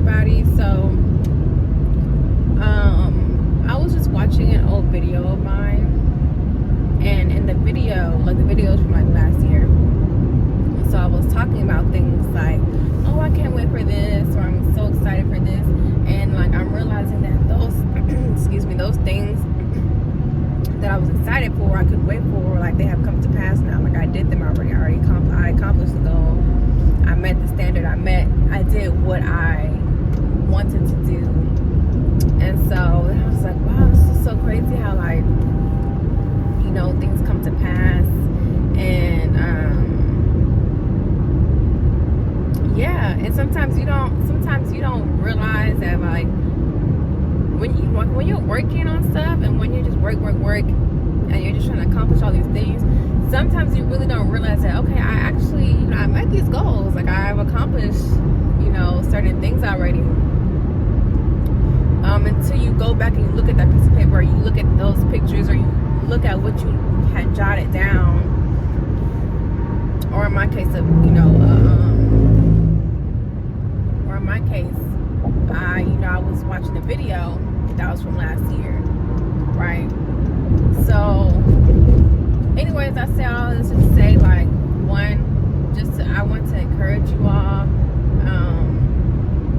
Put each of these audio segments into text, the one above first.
everybody. So I was just watching an old video of mine, and in the video, like the videos from like last year, so I was talking about things like, oh, I can't wait for this, or I'm so excited for this, and like I'm realizing that those excuse me, those things that I was excited for, I could wait for, like they have come to pass now. Like I did them already. I accomplished the goal. I met the standard. I did what I wanted to do. And so I was like, wow, this is so crazy how, like, you know, things come to pass. And yeah, and sometimes you don't realize that, like, when you're working on stuff, and when you just work, and you're just trying to accomplish all these things, sometimes you really don't realize that, okay, I actually, you know, I met these goals. Like I've accomplished, you know, certain things already. Until you go back and you look at that piece of paper, or you look at those pictures, or you look at what you had jotted down, or in my case, or in my case, I was watching a video that was from last year, right? So, anyways, I say all this to say, like, I want to encourage you all,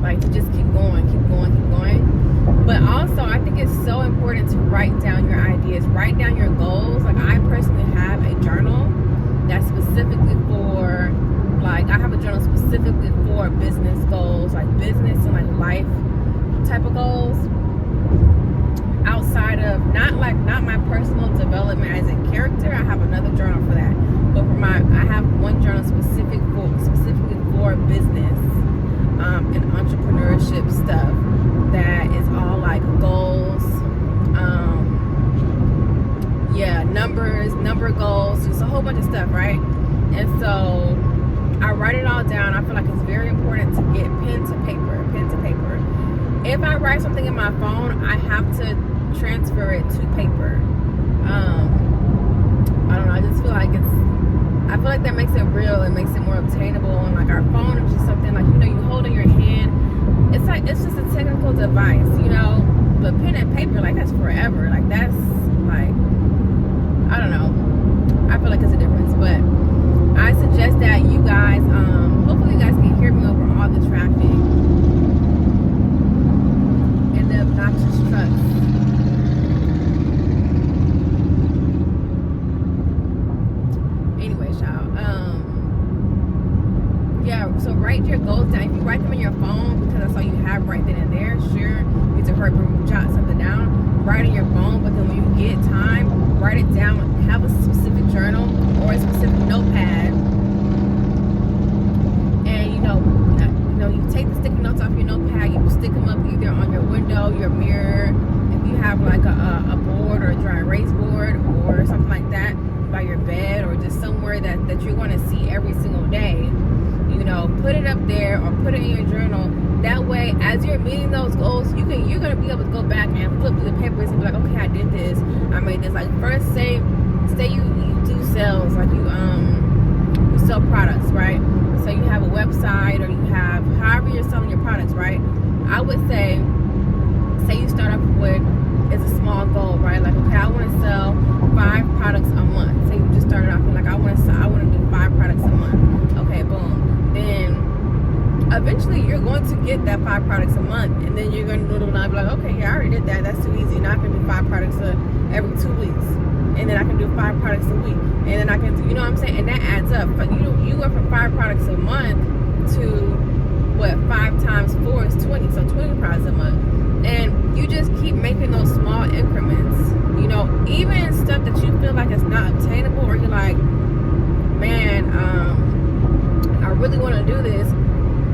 like, to just keep going. But also, I think it's so important to write down your ideas, write down your goals. Like, I personally have a journal that's specifically for, like, I have a journal specifically for business goals, like business and like life type of goals. Outside of not my personal development as in character, I have another journal for that. But I have one journal specifically for business and entrepreneurship stuff that is all like goals, number goals, just a whole bunch of stuff, right? And so I write it all down. I feel like it's very important to get pen to paper. If I write something in my phone, I have to transfer it to paper. I don't know, I just feel like that makes it real. It makes it more obtainable. And like our phone is just something, like, you know, you hold in your hand. It's just a technical device, you know. But pen and paper, like, that's forever. Like, that's like, I don't know, I feel like it's a difference. But I suggest that you guys, hopefully you guys can hear me over all the traffic and the obnoxious trucks. Anyways, y'all, yeah, so write your goals down. If you write them in your phone, because that's all you have right then and there, sure, you to hurry up, jot something down, write in your phone. But then when you get time, write it down. Have a specific journal or a specific notepad, and you know, you take the sticky notes off your notepad, you stick them up either on your window, your mirror, if you have like a board or a dry erase board or something like that by your bed, or just somewhere that you're going to see every single day. You know, put it up there or put it in your journal. That way, as you're meeting those goals, you're going to be able to go back and flip through the papers and be like, okay, I did this, I made this. Like, first, say you do sales, like you sell products, right? So you have a website, or you have however you're selling your products, right? I would say you start off with, it's a small goal, right? Like, okay, I want to sell 5 products a month. Say you just started off with, like, I want to do 5 products a month. Okay, boom. Then eventually you're going to get that 5 products a month, and then you're going to be like, okay, yeah, I already did that. That's too easy. Now I can do 5 products every 2 weeks, and then I can do 5 products a week, and then I can do, you know what I'm saying? And that adds up. But you went from 5 products a month to what? 5 times 4 is 20, so 20 products a month, and you just keep making those small increments. You know, even stuff that you feel like it's not obtainable, or you're like, man, I really want to do this,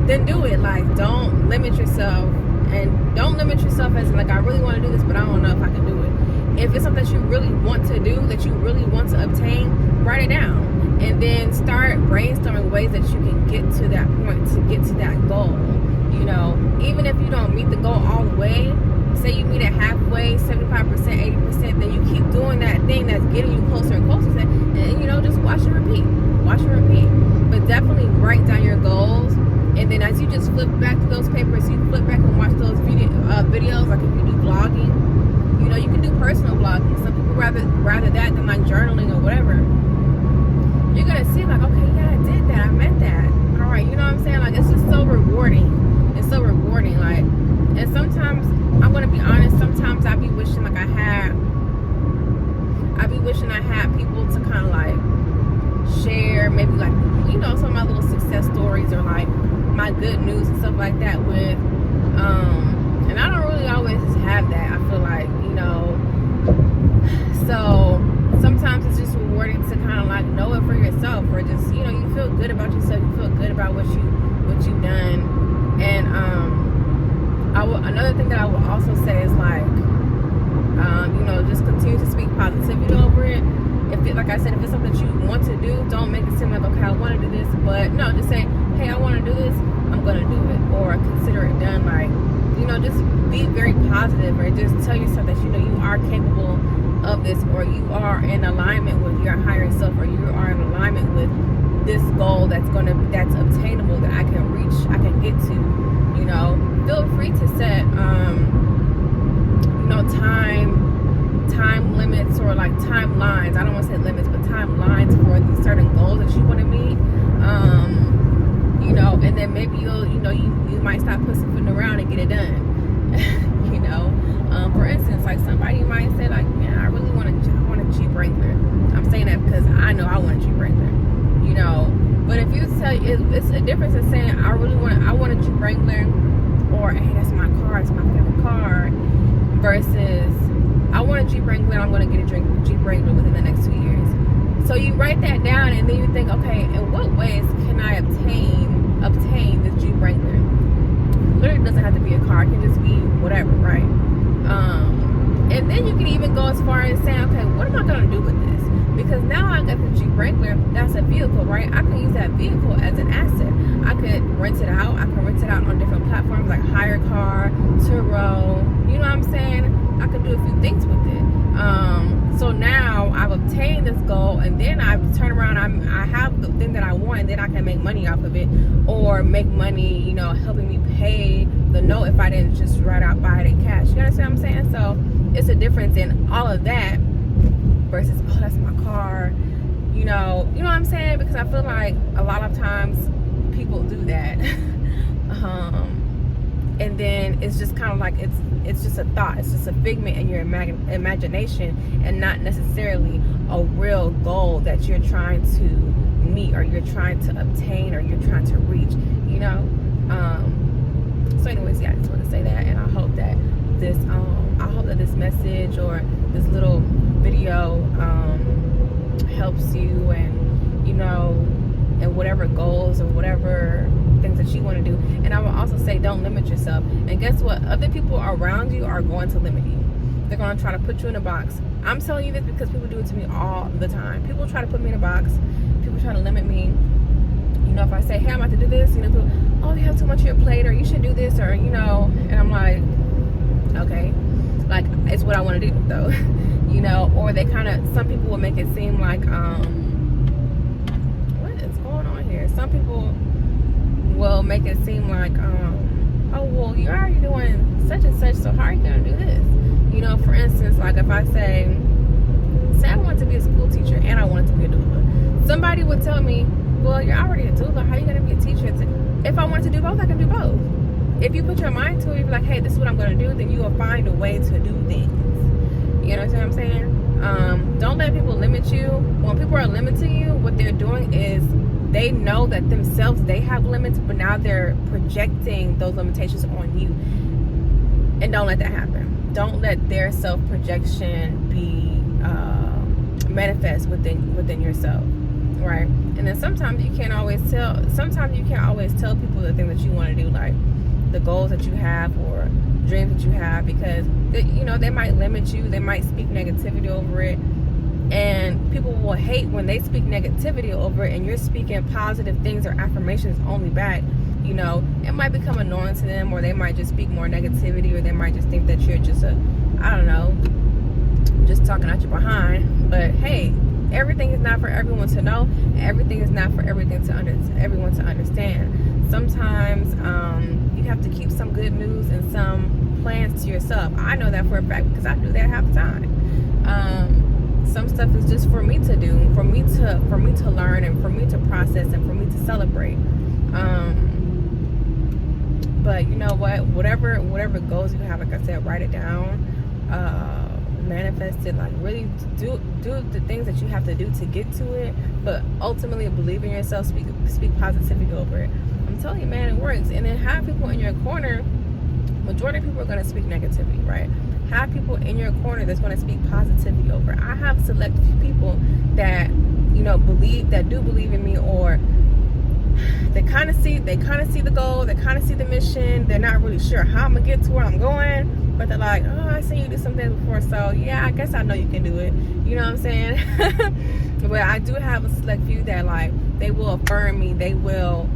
then do it. Like, don't limit yourself, and don't limit yourself as like, I really want to do this, but I don't know if I can do it. If it's something that you really want to do, that you really want to obtain, write it down, and then start brainstorming ways that you can get to that point, to get to that goal. You know, even if you don't meet the goal all the way, say you meet it halfway, 75%, 80%, then you keep doing that thing that's getting you closer and closer, and you know, just watch and repeat. But definitely write down your goals, And then as you just flip back to those papers, you flip back and watch those videos, like if you do vlogging, you know, you can do personal vlogging. Some people rather that than like journaling or whatever. You're gonna see like, okay, yeah, I did that, I meant that. All right, you know what I'm saying? Like, it's just so rewarding. It's so rewarding. Like, and sometimes, I'm gonna be honest, sometimes I be wishing like I had people to kind of like share maybe like, you know, some of my little success stories or like my good news and stuff like that with, and I don't really always have that. I feel like, you know, so sometimes it's just rewarding to kind of like know it for yourself, or just, you know, you feel good about yourself, you feel good about what you've done. And another thing that I would also say is like, you know, just continue to speak positivity over it. Like I said, if it's something that you want to do, don't make it seem like, okay, I want to do this, but no, just say, hey, I want to do this, I'm going to do it, or consider it done. Like, you know, just be very positive, or just tell yourself that, you know, you are capable of this, or you are in alignment with your higher self, or you are in alignment with this goal that's obtainable, that I can reach, I can get to. You know, feel free to set, you know, time limits, or like timelines. I don't want to say limits, but timelines for these certain goals that you want to meet. You know, and then maybe you might stop pussyfooting around and get it done. You know, for instance, like somebody might say like, man, I really want a Jeep Wrangler. I'm saying that because I know I want a Jeep Wrangler. You know, but if you tell, it's a difference in saying I want a Jeep Wrangler, or hey, that's my car, it's my favorite car, versus I want a Jeep Wrangler, I'm going to get a Jeep Wrangler within the next 2 years. So you write that down, and then you think, okay, in what ways can I obtain this Jeep Wrangler? Literally doesn't have to be a car, it can just be whatever, right? And then you can even go as far as saying, okay, what am I going to do with this? Because now I got the Jeep Wrangler, that's a vehicle, right? I can use that vehicle as an asset. I could rent it out. I can rent it out on different platforms like Hire Car, Turo, you know what I'm saying? I can do a few things with it. So now I've obtained this goal, and then I turn around, I have the thing that I want, and then I can make money off of it, or make money, you know, helping me pay the note if I didn't just buy it in cash. You understand what I'm saying? So it's a difference in all of that versus, oh, that's my car. You know what I'm saying? Because I feel like a lot of times people do that. And then it's just kind of like it's just a thought, it's just a figment in your imagination, and not necessarily a real goal that you're trying to meet, or you're trying to obtain, or you're trying to reach, you know. So anyways, yeah, I just want to say that, and I hope that this message or this little video helps you, and you know, and whatever goals or whatever things that you want to do. And I will also say, don't limit yourself. And guess what? Other people around you are going to limit you. They're going to try to put you in a box. I'm telling you this because people do it to me all the time. People try to put me in a box. People try to limit me. You know, if I say, hey, I'm about to do this, you know, people, oh, you have too much on your plate, or you should do this, or, you know, and I'm like, okay, like, it's what I want to do, though. You know, or they kind of, some people will make it seem like, what is going on here? Some people will make it seem like, oh, well, you're already doing such and such, so how are you going to do this? You know, for instance, like if I say I wanted to be a school teacher and I wanted to be a doula, somebody would tell me, well, you're already a doula, how are you going to be a teacher? If I wanted to do both, I can do both. If you put your mind to it, you're like, hey, this is what I'm going to do, then you will find a way to do things. You know what I'm saying? Don't let people limit you. When people are limiting you, what they're doing is they know that themselves, they have limits, but now they're projecting those limitations on you. And don't let that happen. Don't let their self-projection be manifest within yourself, right? And then sometimes you can't always tell people the thing that you want to do, like the goals that you have or dreams that you have, because they might limit you, they might speak negativity over it, and people will hate when they speak negativity over it and you're speaking positive things or affirmations only back. You know, it might become annoying to them, or they might just speak more negativity, or they might just think that you're just just talking out your behind. But hey, everything is not for everyone to know. Everything is not for everyone to understand. sometimes you have to keep some good news and some plans to yourself. I know that for a fact because I do that half the time. Some stuff is just for me to do, for me to learn, and for me to process, and for me to celebrate. But you know what? Whatever goals you have, like I said, write it down, manifest it. Like really do the things that you have to do to get to it. But ultimately, believe in yourself. Speak positivity over it. I'm telling you, man, it works. And then have people in your corner. Majority of people are going to speak negativity, right? Have people in your corner that's going to speak positivity over. I have select few people that do believe in me, or they kind of see the goal, they kind of see the mission. They're not really sure how I'm gonna get to where I'm going, but they're like, oh, I seen you do something before, so yeah, I guess I know you can do it. You know what I'm saying? But I do have a select few that like they will affirm me, they will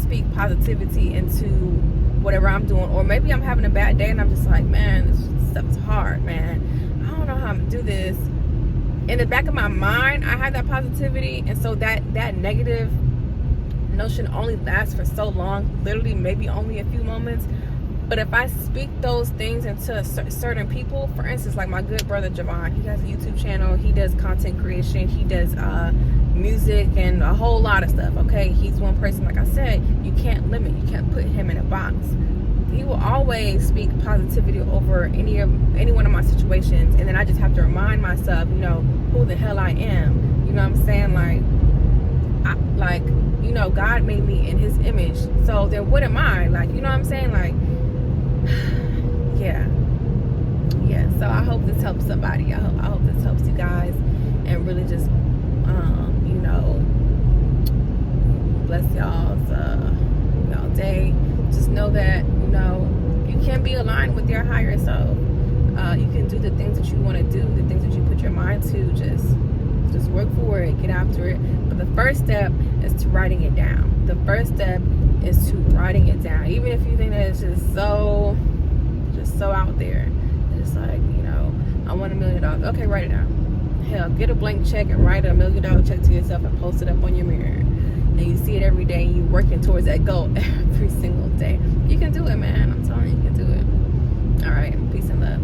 speak positivity into whatever I'm doing. Or maybe I'm having a bad day and I'm just like, man, this stuff's hard, man. I don't know how I'm gonna do this. In the back of my mind, I have that positivity, and so that negative notion only lasts for so long, literally maybe only a few moments. But if I speak those things into certain people, for instance, like my good brother Jovan, he has a YouTube channel, he does content creation, he does music and a whole lot of stuff. Okay, he's one person, like I said, you can't put him in a box. He will always speak positivity over any one of my situations, and then I just have to remind myself, who the hell I am. You know what I'm saying? God made me in his image, so then what am I? Like, you know what I'm saying? Like, yeah. So I hope this helps somebody. I hope this helps you guys, and really just bless y'all's day. Just know that you can be aligned with your higher self. You can do the things that you want to do, the things that you put your mind to. Just work for it, get after it. But the first step is to writing it down. The first step is to writing it down. Even if you think that it's just so out there. It's like, I want $1 million. Okay, write it down. Hell, get a blank check and write a $1 million check to yourself and post it up on your mirror. And you see it every day, and you're working towards that goal every single day. You can do it, man. I'm telling you, you can do it. All right, peace and love.